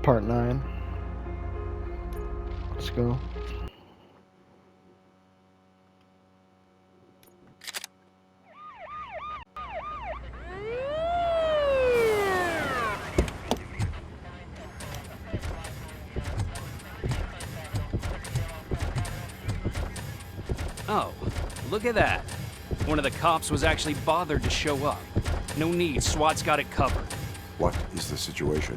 Part 9. Let's go. Oh, look at that. One of the cops was actually bothered to show up. No need, SWAT's got it covered. What is the situation?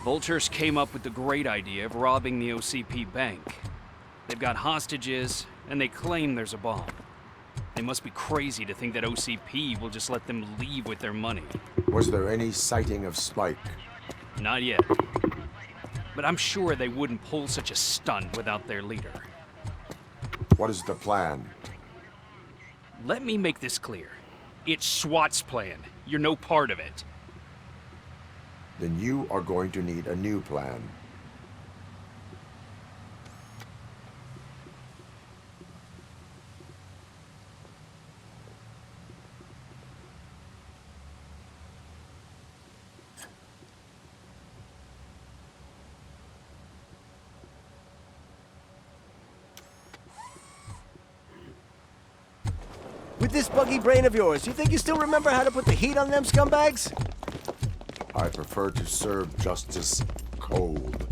Vultures came up with the great idea of robbing the OCP bank. They've got hostages, and they claim there's a bomb. They must be crazy to think that OCP will just let them leave with their money. Was there any sighting of Spike? Not yet. But I'm sure they wouldn't pull such a stunt without their leader. What is the plan? Let me make this clear. It's SWAT's plan. You're no part of it. Then you are going to need a new plan. With this buggy brain of yours, you think you still remember how to put the heat on them scumbags? I prefer to serve justice cold.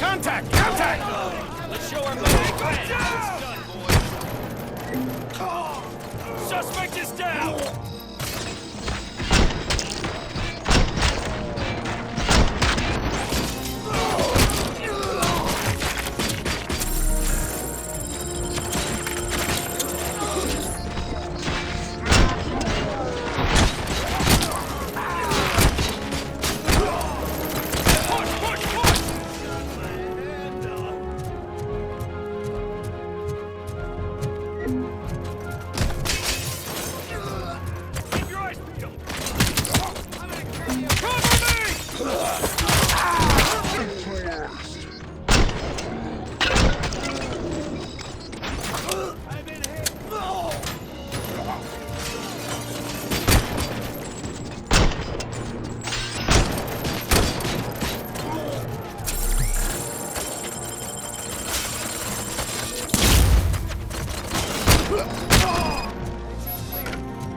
Contact! Contact! Let's show our money. Suspect is down!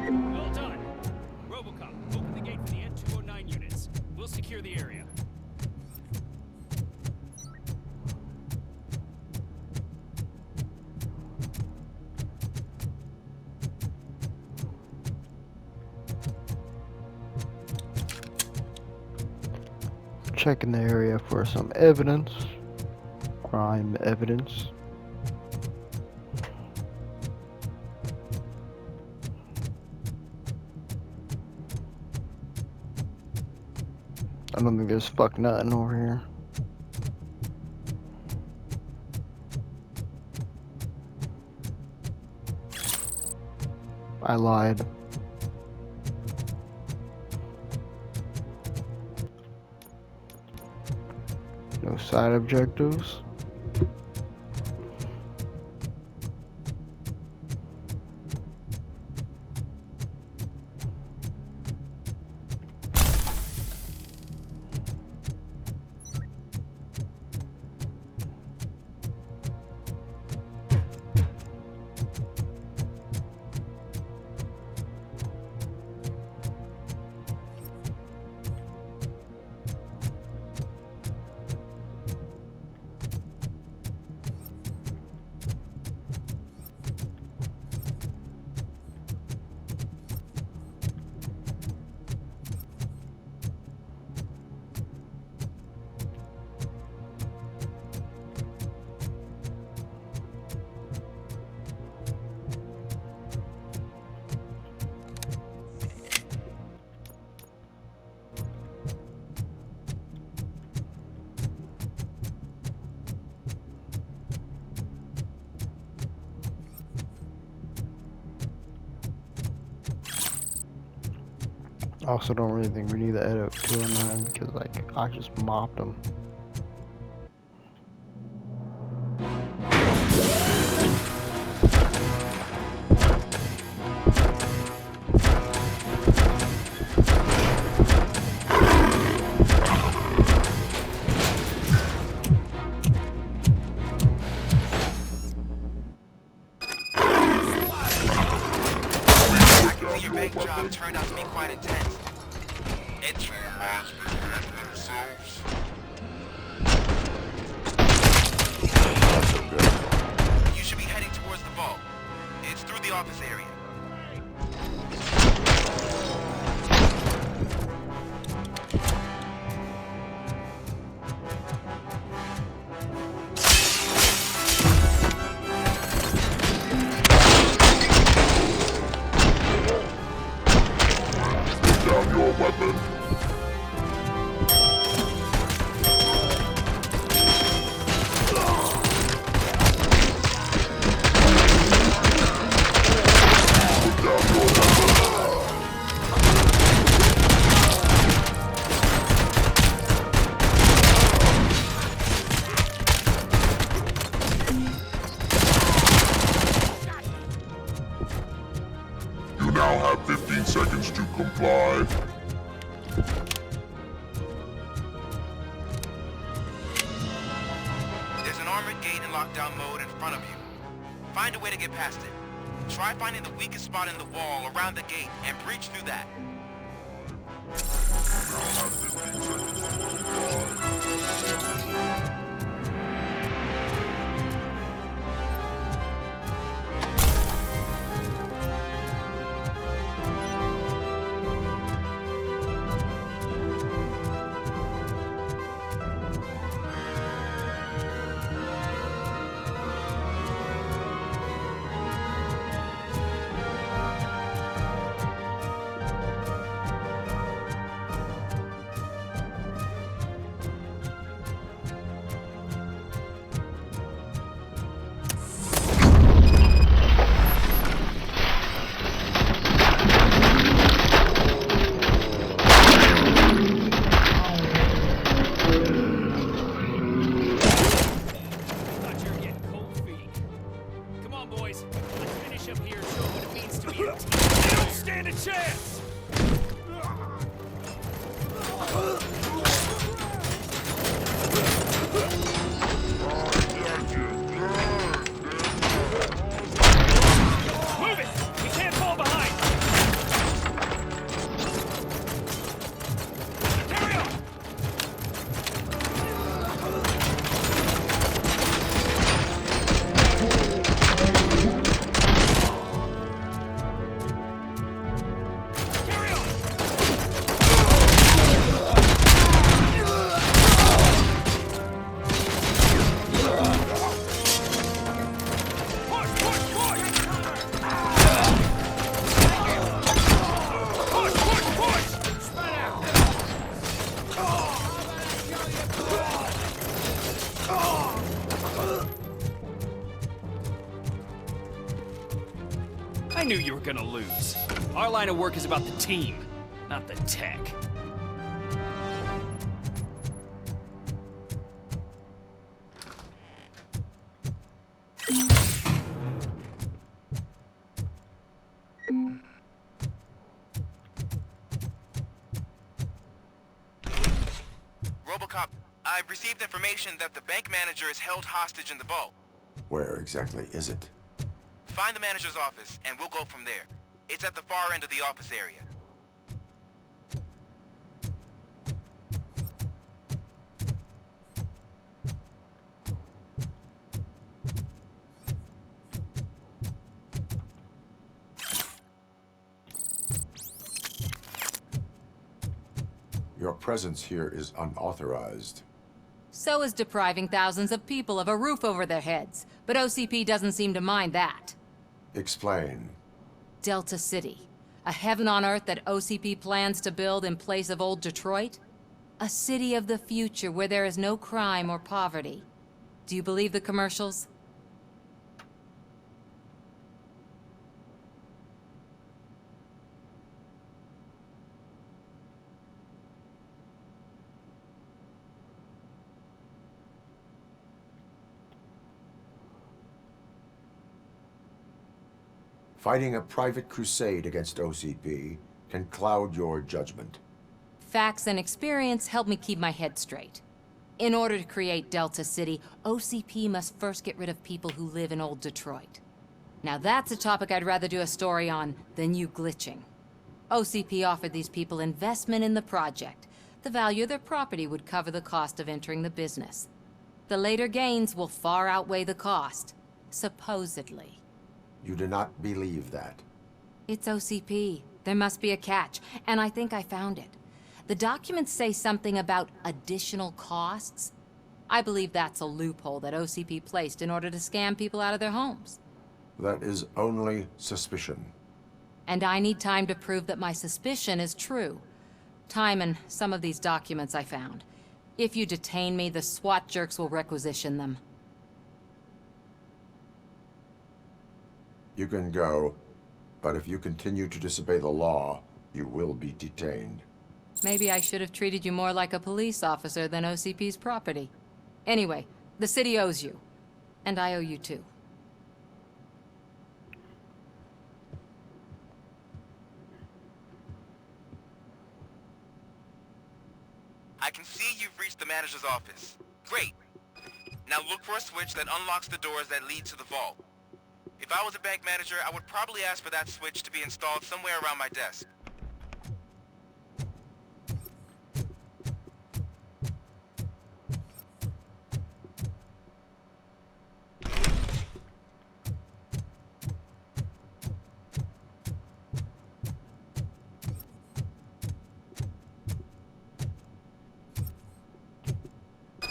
Well done. Robocop, open the gate for the N209 units. We'll secure the area. Checking the area for some evidence. Crime evidence. I don't think there's fuck nothing over here. I lied. No side objectives. I also don't really think we need to edit 209 because like I just mopped them. Your bank job turned out to be quite intense. You should be heading towards the vault. It's through the office area. You now have 15 seconds to comply. There's an armored gate in lockdown mode in front of you. Find a way to get past it. Try finding the weakest spot in the wall around the gate and breach through that. Thought you were getting cold feet. Come on, boys. Let's finish up here and show what it means to be a team. They don't stand a chance! Move it! We can't fall behind! Carry on! Carry on! Push, push, push! Push, push, push! Spread out! I knew you were gonna lose. Our line of work is about the team, not the tech. Robocop, I've received information that the bank manager is held hostage in the vault. Where exactly is it? Find the manager's office, and we'll go from there. It's at the far end of the office area. Your presence here is unauthorized. So is depriving thousands of people of a roof over their heads. But OCP doesn't seem to mind that. Explain. Delta City. A heaven on earth that OCP plans to build in place of old Detroit? A city of the future where there is no crime or poverty. Do you believe the commercials? Fighting a private crusade against OCP can cloud your judgment. Facts and experience help me keep my head straight. In order to create Delta City, OCP must first get rid of people who live in old Detroit. Now that's a topic I'd rather do a story on than you glitching. OCP offered these people investment in the project. The value of their property would cover the cost of entering the business. The later gains will far outweigh the cost, supposedly. You do not believe that. It's OCP. There must be a catch, and I think I found it. The documents say something about additional costs. I believe that's a loophole that OCP placed in order to scam people out of their homes. That is only suspicion. And I need time to prove that my suspicion is true. Time and some of these documents I found. If you detain me, the SWAT jerks will requisition them. You can go, but if you continue to disobey the law, you will be detained. Maybe I should have treated you more like a police officer than OCP's property. Anyway, the city owes you. And I owe you too. I can see you've reached the manager's office. Great. Now look for a switch that unlocks the doors that lead to the vault. If I was a bank manager, I would probably ask for that switch to be installed somewhere around my desk.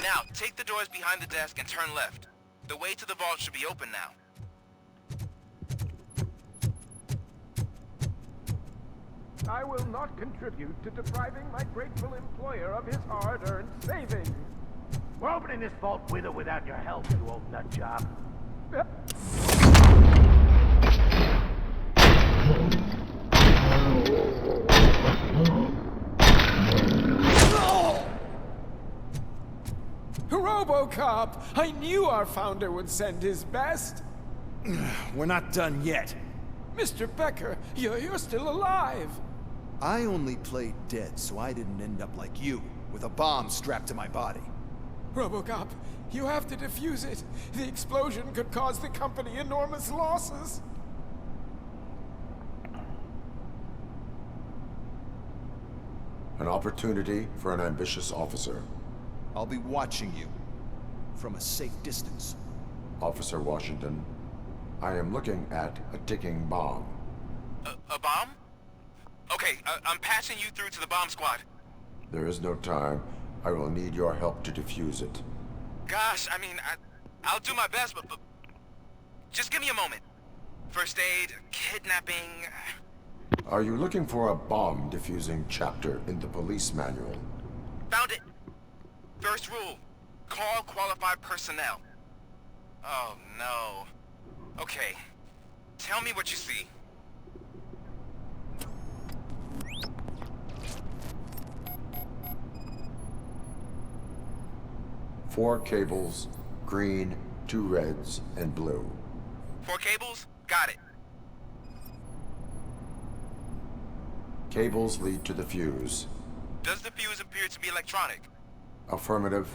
Now, take the doors behind the desk and turn left. The way to the vault should be open now. I will not contribute to depriving my grateful employer of his hard-earned savings. We're opening this vault with or without your help, you old nut job. Robocop! I knew our founder would send his best. We're not done yet. Mr. Becker, you're still alive. I only played dead so I didn't end up like you, with a bomb strapped to my body. Robocop, you have to defuse it. The explosion could cause the company enormous losses. An opportunity for an ambitious officer. I'll be watching you, from a safe distance. Officer Washington, I am looking at a ticking bomb. A bomb? Okay, I'm passing you through to the bomb squad. There is no time. I will need your help to defuse it. Gosh, I mean, I'll do my best, but just give me a moment. First aid, kidnapping... Are you looking for a bomb defusing chapter in the police manual? Found it! First rule, call qualified personnel. Oh, no. Okay, tell me what you see. Four cables, green, 2 reds, and blue. 4 cables? Got it. Cables lead to the fuse. Does the fuse appear to be electronic? Affirmative.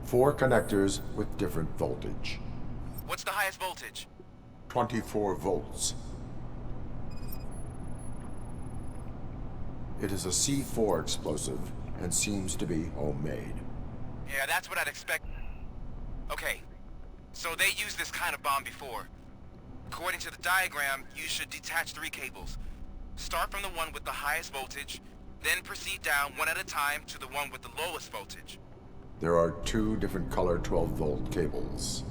4 connectors with different voltage. What's the highest voltage? 24 volts. It is a C4 explosive and seems to be homemade. Yeah, that's what I'd expect. Okay, so they used this kind of bomb before. According to the diagram, you should detach 3 cables. Start from the one with the highest voltage, then proceed down one at a time to the one with the lowest voltage. There are 2 different color 12-volt cables.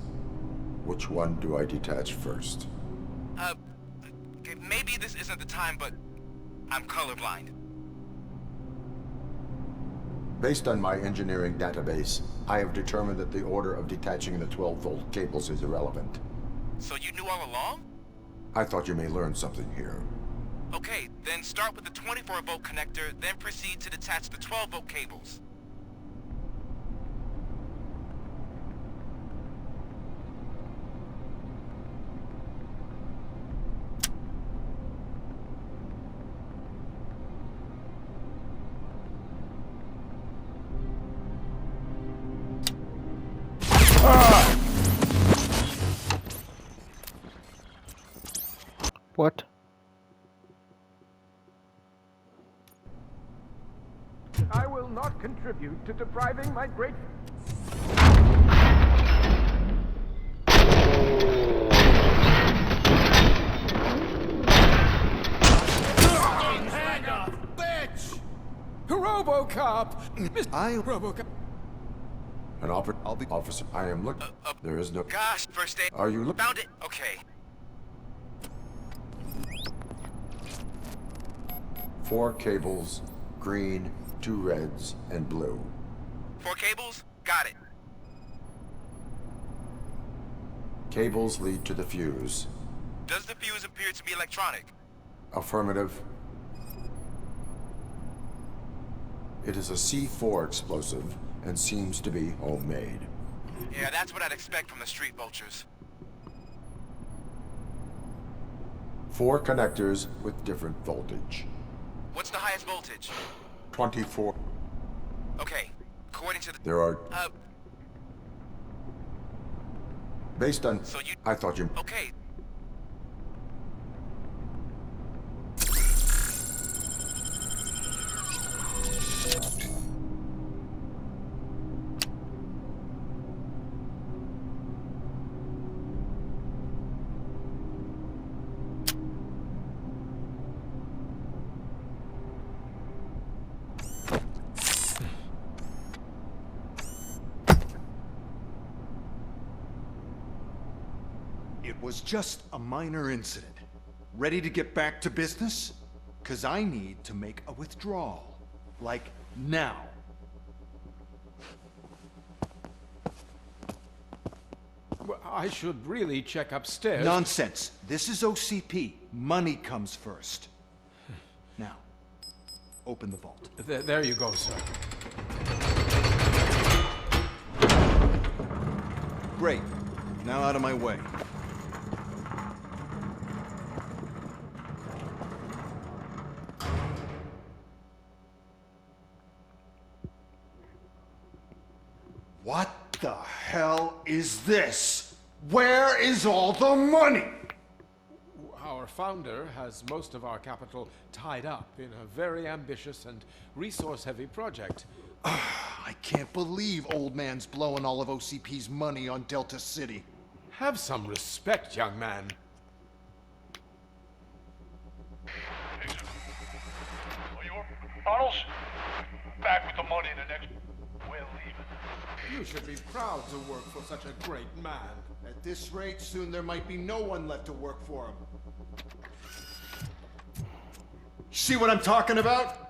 Which one do I detach first? Okay, maybe this isn't the time, but I'm colorblind. Based on my engineering database, I have determined that the order of detaching the 12-volt cables is irrelevant. So you knew all along? I thought you may learn something here. Okay, then start with the 24-volt connector, then proceed to detach the 12-volt cables. What? I will not contribute to depriving my great... Hang up, bitch! Robocop! Robocop. An officer. I am looking. There is no. Gosh, first aid. Are you looking? Found it. Okay. 4 cables, green, 2 reds, and blue. 4 cables? Got it. Cables lead to the fuse. Does the fuse appear to be electronic? Affirmative. It is a C4 explosive and seems to be homemade. Yeah, that's what I'd expect from the street vultures. 4 connectors with different voltage. What's the highest voltage? 24. Okay, according to the... There are... Based on... So you... I thought you... Okay. It was just a minor incident. Ready to get back to business? 'Cause I need to make a withdrawal. Like, now. Well, I should really check upstairs. Nonsense. This is OCP. Money comes first. Now, open the vault. There you go, sir. Great. Now out of my way. What the hell is this? Where is all the money? Our founder has most of our capital tied up in a very ambitious and resource-heavy project. I can't believe old man's blowing all of OCP's money on Delta City. Have some respect, young man. Bottles? Back with the money in the next... We're leaving. You should be proud to work for such a great man. At this rate, soon there might be no one left to work for him. See what I'm talking about?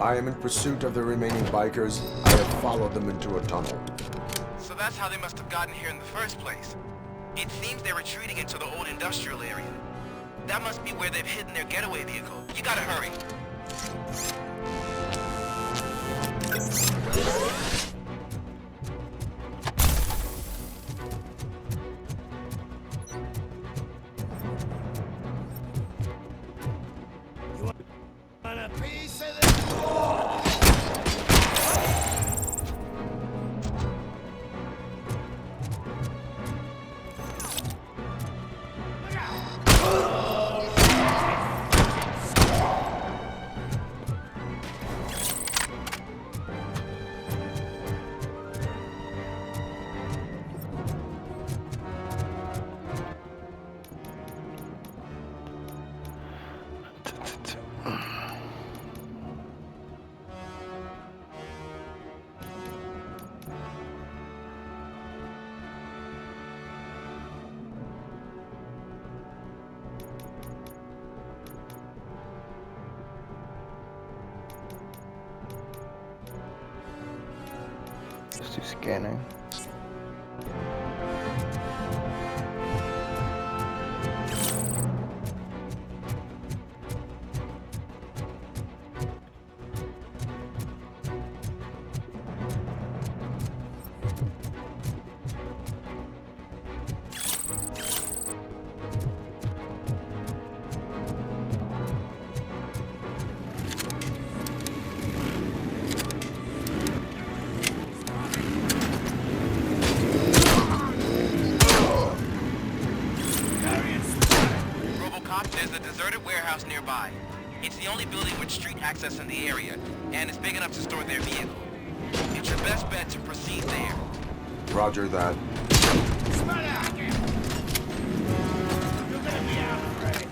I am in pursuit of the remaining bikers. I have followed them into a tunnel. So that's how they must have gotten here in the first place. It seems they're retreating into the old industrial area. That must be where they've hidden their getaway vehicle. You gotta hurry. Want a piece of this? Let's do scanning. Robocop, there's a deserted warehouse nearby. It's the only building with street access in the area, and it's big enough to store their vehicle. It's your best bet to proceed there. Roger that. You're gonna be out of range.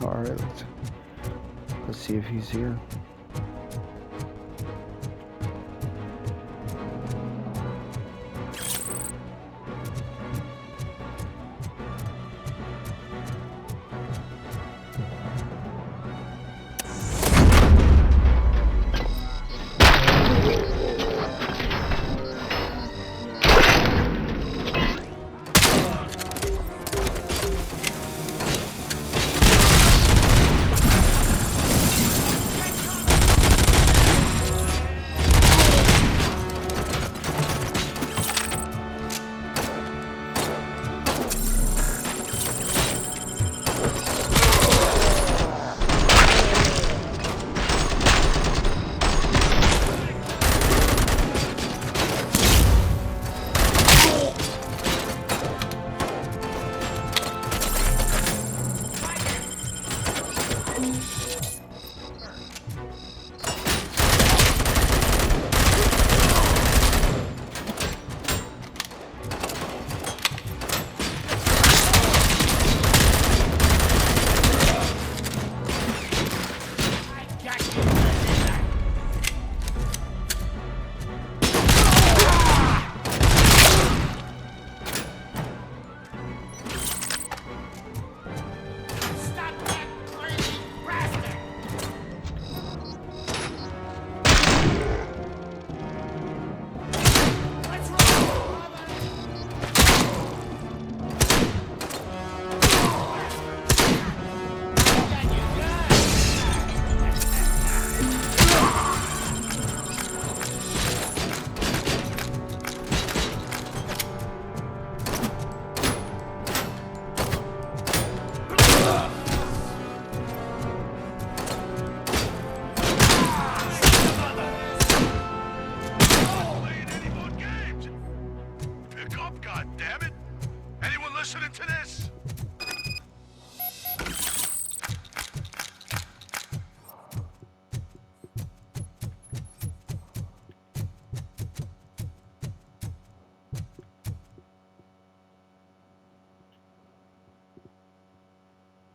Alright, let's see if he's here.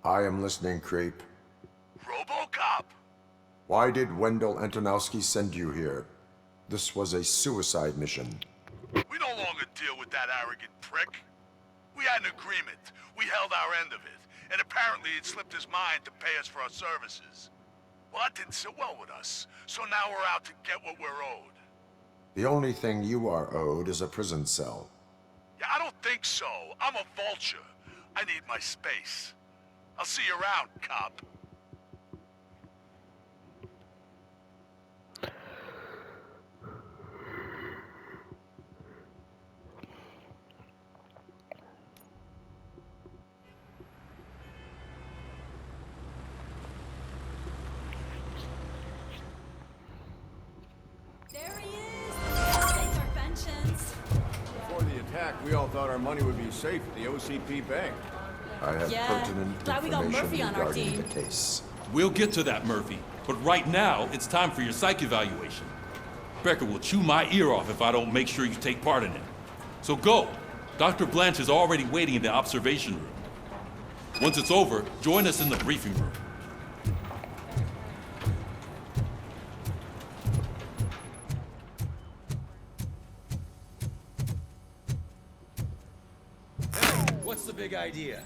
I am listening, creep. Robocop! Why did Wendell Antonowski send you here? This was a suicide mission. We no longer deal with that arrogant prick. We had an agreement. We held our end of it. And apparently it slipped his mind to pay us for our services. Well, that didn't sit well with us. So now we're out to get what we're owed. The only thing you are owed is a prison cell. Yeah, I don't think so. I'm a vulture. I need my space. I'll see you around, cop. There he is! Take our pensions. Before the attack, we all thought our money would be safe at the OCP bank. I have Yeah, pertinent glad we got information Murphy on our regarding team. the case. We'll get to that, Murphy. But right now, it's time for your psych evaluation. Becker will chew my ear off if I don't make sure you take part in it. So go. Dr. Blanche is already waiting in the observation room. Once it's over, join us in the briefing room. What's the big idea?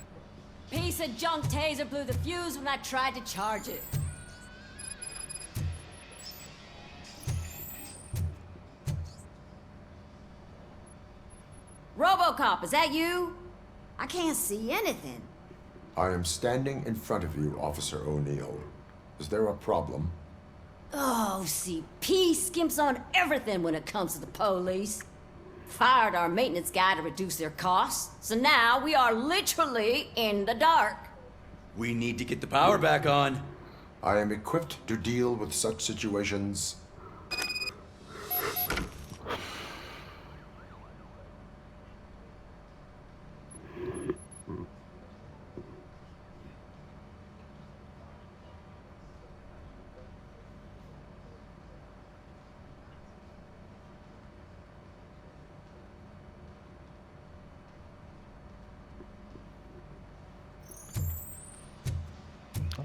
Piece of junk taser blew the fuse when I tried to charge it. Robocop, is that you? I can't see anything. I am standing in front of you, Officer O'Neill. Is there a problem? Oh, CP skimps on everything when it comes to the police. Fired our maintenance guy to reduce their costs, so now we are literally in the dark. We need to get the power back on. I am equipped to deal with such situations.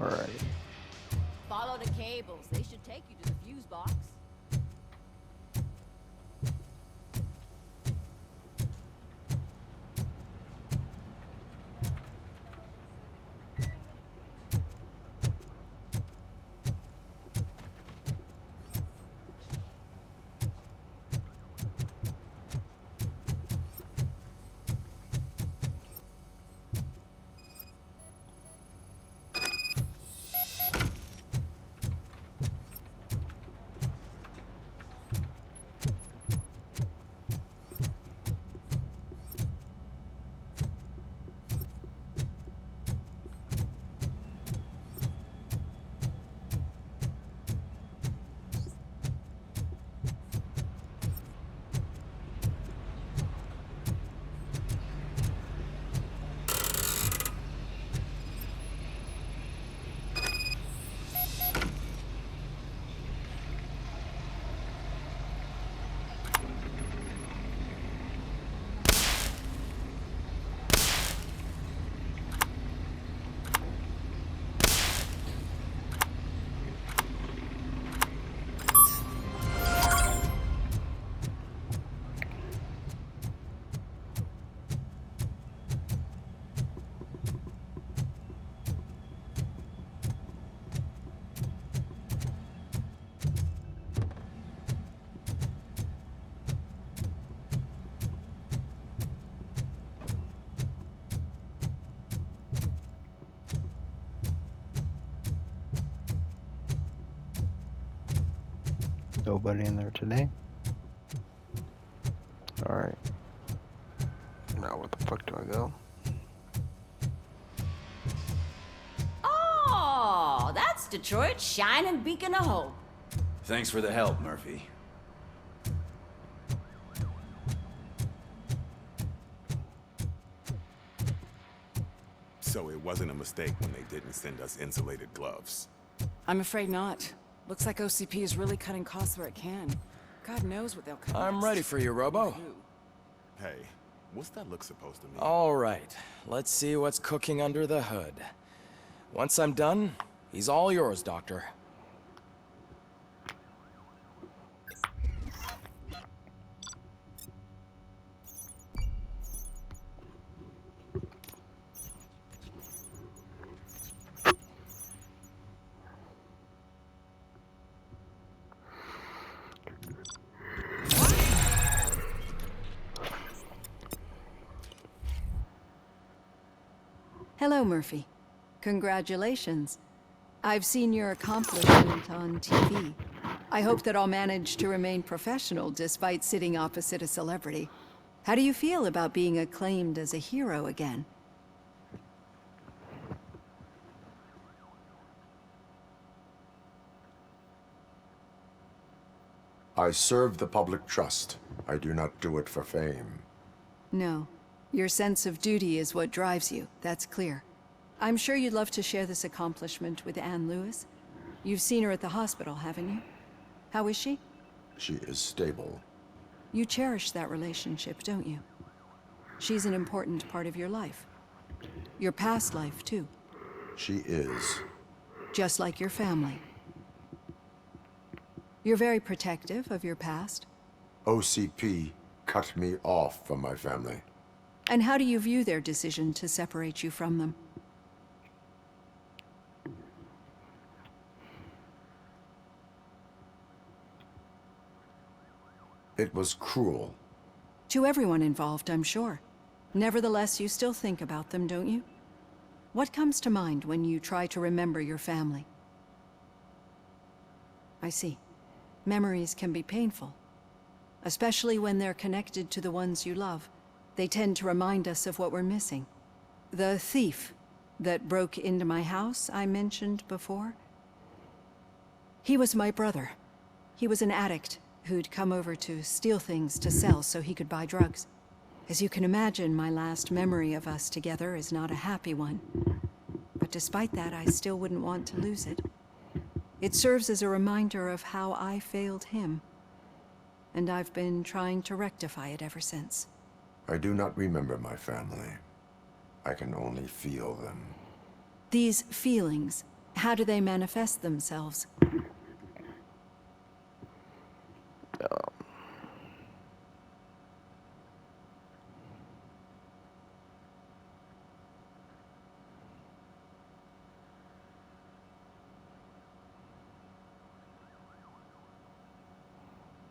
Alright. Follow the cables. They should take you to the fuse box. Nobody in there today? Alright. Now where the fuck do I go? Oh, that's Detroit's shining beacon of hope. Thanks for the help, Murphy. So it wasn't a mistake when they didn't send us insulated gloves. I'm afraid not. Looks like OCP is really cutting costs where it can. God knows what they'll cut I'm next. ready for you, Robo. Hey, what's that look supposed to mean? All right, let's see what's cooking under the hood. Once I'm done, he's all yours, Doctor. Hello, Murphy. Congratulations. I've seen your accomplishment on TV. I hope that I'll manage to remain professional despite sitting opposite a celebrity. How do you feel about being acclaimed as a hero again? I serve the public trust. I do not do it for fame. No. Your sense of duty is what drives you, that's clear. I'm sure you'd love to share this accomplishment with Anne Lewis. You've seen her at the hospital, haven't you? How is she? She is stable. You cherish that relationship, don't you? She's an important part of your life. Your past life, too. She is. Just like your family. You're very protective of your past. OCP cut me off from my family. And how do you view their decision to separate you from them? It was cruel. To everyone involved, I'm sure. Nevertheless, you still think about them, don't you? What comes to mind when you try to remember your family? I see. Memories can be painful, especially when they're connected to the ones you love. They tend to remind us of what we're missing. The thief that broke into my house I mentioned before? He was my brother. He was an addict who'd come over to steal things to sell so he could buy drugs. As you can imagine, my last memory of us together is not a happy one. But despite that, I still wouldn't want to lose it. It serves as a reminder of how I failed him. And I've been trying to rectify it ever since. I do not remember my family. I can only feel them. These feelings, how do they manifest themselves?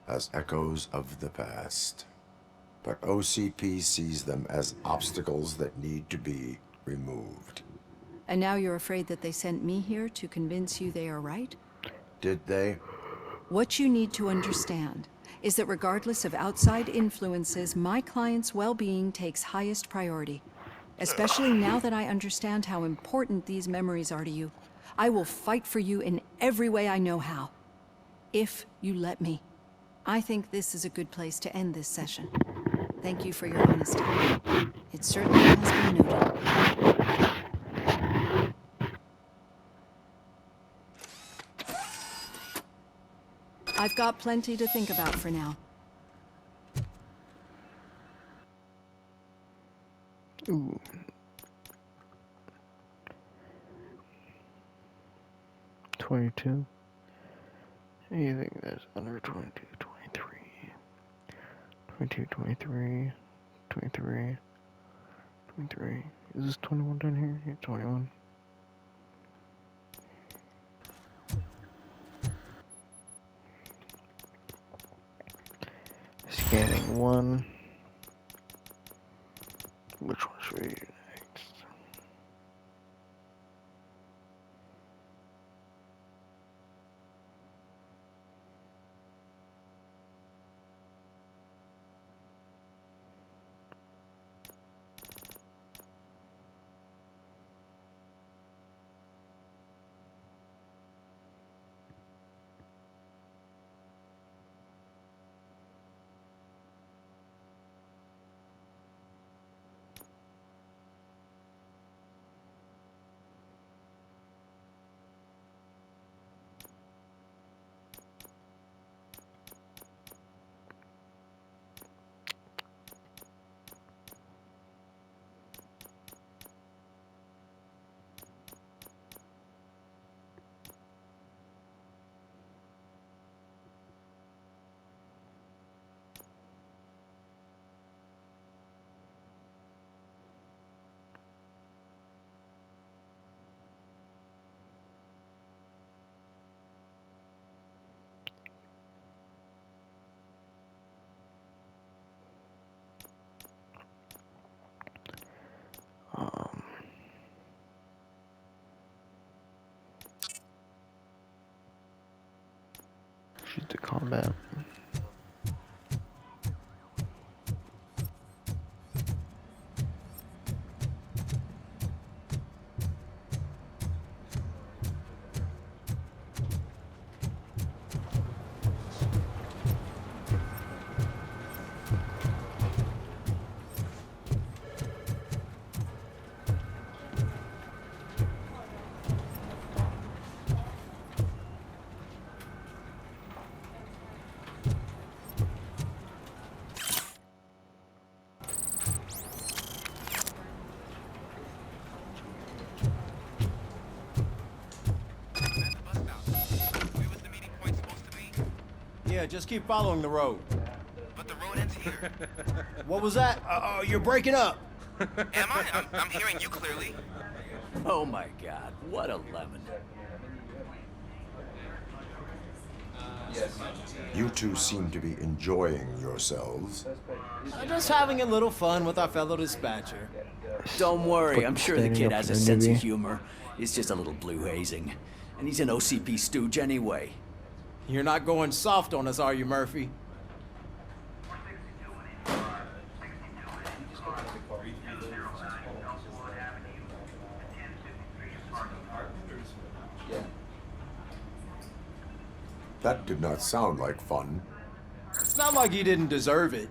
As echoes of the past. But OCP sees them as obstacles that need to be removed. And now you're afraid that they sent me here to convince you they are right? Did they? What you need to understand is that regardless of outside influences, my client's well-being takes highest priority. Especially now that I understand how important these memories are to you. I will fight for you in every way I know how. If you let me. I think this is a good place to end this session. Thank you for your honesty. It certainly has been noted. I've got plenty to think about for now. Ooh. $22. Anything that's under 22, 23. 22, 23, 23, 23. Is this 21 down here? Yeah, 21. Scanning one. Which one should we do next? man. Yeah, just keep following the road. But the road ends here. What was that? You're breaking up. Am I? I'm hearing you clearly. Oh my god, what a lemon. You two seem to be enjoying yourselves. Just having a little fun with our fellow dispatcher. Don't worry, I'm sure the Standing kid up has for a the sense of newbie. humor. It's just a little blue hazing. And he's an OCP stooge anyway. You're not going soft on us, are you, Murphy? That did not sound like fun. It's not like he didn't deserve it.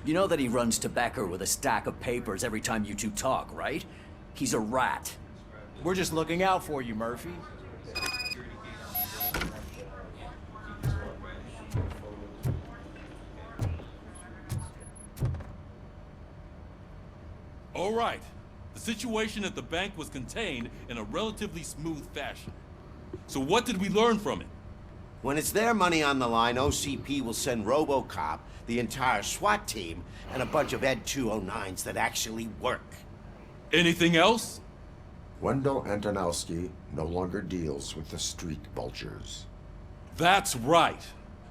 You know that he runs to Becker with a stack of papers every time you two talk, right? He's a rat. We're just looking out for you, Murphy. All right. The situation at the bank was contained in a relatively smooth fashion. So what did we learn from it? When it's their money on the line, OCP will send Robocop, the entire SWAT team, and a bunch of Ed 209s that actually work. Anything else? Wendell Antonowski no longer deals with the street vultures. That's right.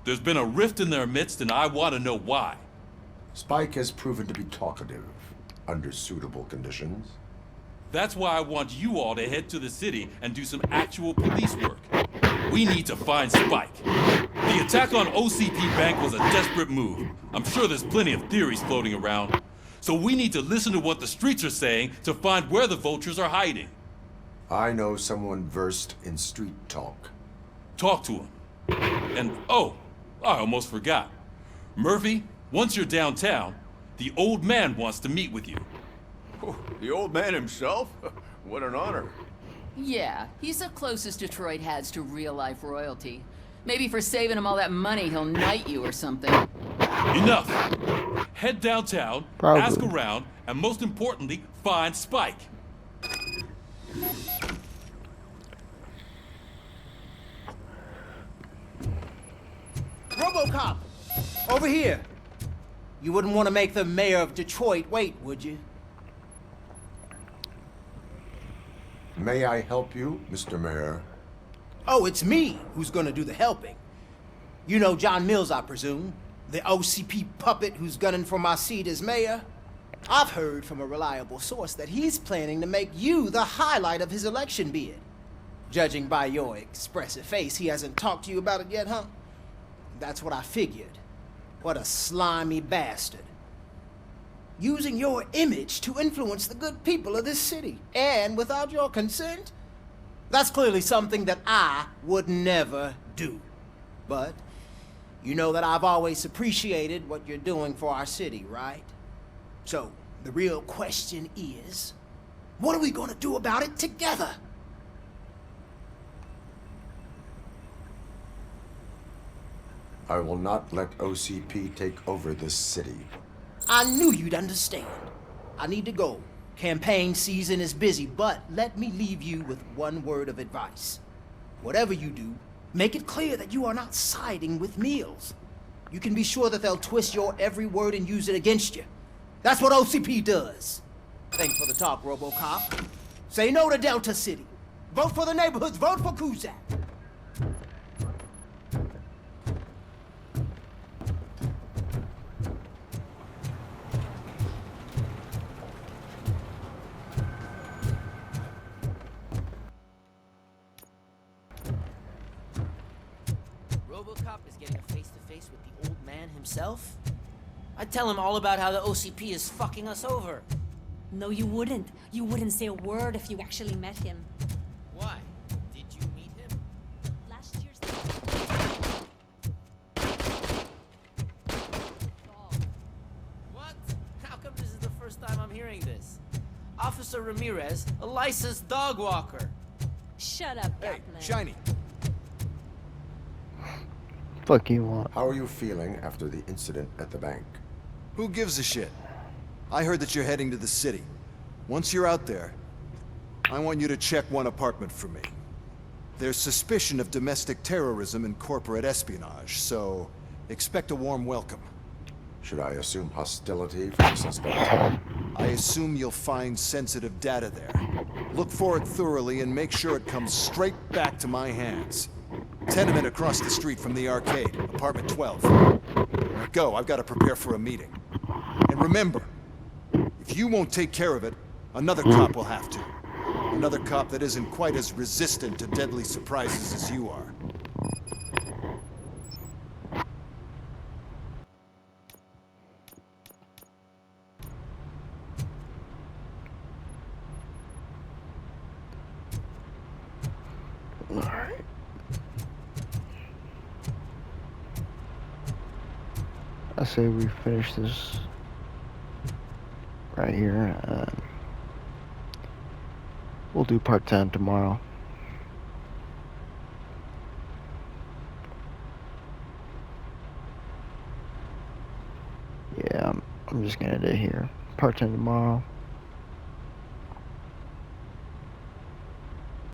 There's been a rift in their midst, and I want to know why. Spike has proven to be talkative under suitable conditions. That's why I want you all to head to the city and do some actual police work. We need to find Spike. The attack on OCP Bank was a desperate move. I'm sure there's plenty of theories floating around. So we need to listen to what the streets are saying to find where the vultures are hiding. I know someone versed in street talk. Talk to him. And, oh, I almost forgot. Murphy, once you're downtown, the old man wants to meet with you. Oh, the old man himself? What an honor. Yeah, he's the closest Detroit has to real-life royalty. Maybe for saving him all that money, he'll knight you or something. Enough! Head downtown, Probably. ask around, and most importantly, find Spike. Robocop! Over here! You wouldn't want to make the mayor of Detroit wait, would you? May I help you, Mr. Mayor? Oh, it's me who's gonna do the helping. You know John Mills, I presume? The OCP puppet who's gunning for my seat as mayor? I've heard from a reliable source that he's planning to make you the highlight of his election bid. Judging by your expressive face, he hasn't talked to you about it yet, huh? That's what I figured. What a slimy bastard. Using your image to influence the good people of this city, and without your consent? That's clearly something that I would never do. But you know that I've always appreciated what you're doing for our city, right? So, the real question is, what are we gonna do about it together? I will not let OCP take over this city. I knew you'd understand. I need to go. Campaign season is busy, but let me leave you with one word of advice. Whatever you do, make it clear that you are not siding with Mills. You can be sure that they'll twist your every word and use it against you. That's what OCP does. Thanks for the talk, Robocop. Say no to Delta City. Vote for the neighborhoods. Vote for Kuzak. Robocop is getting a face-to-face myself. I'd tell him all about how the OCP is fucking us over. No, you wouldn't. You wouldn't say a word if you actually met him. Why? Did you meet him? Last year's... What? How come this is the first time I'm hearing this? Officer Ramirez, a licensed dog walker. Shut up, Hey, Gatman. Shiny. Fuck you want? How are you feeling after the incident at the bank? Who gives a shit? I heard that you're heading to the city. Once you're out there, I want you to check one apartment for me. There's suspicion of domestic terrorism and corporate espionage, so expect a warm welcome. Should I assume hostility from the suspect? I assume you'll find sensitive data there. Look for it thoroughly and make sure it comes straight back to my hands. Tenement across the street from the arcade, apartment 12. Now go, I've got to prepare for a meeting. And remember, if you won't take care of it, another cop will have to. Another cop that isn't quite as resistant to deadly surprises as you are. Alright. I say we finish this right here. We'll do part 10 tomorrow. Yeah, I'm just gonna do it here. Part 10 tomorrow.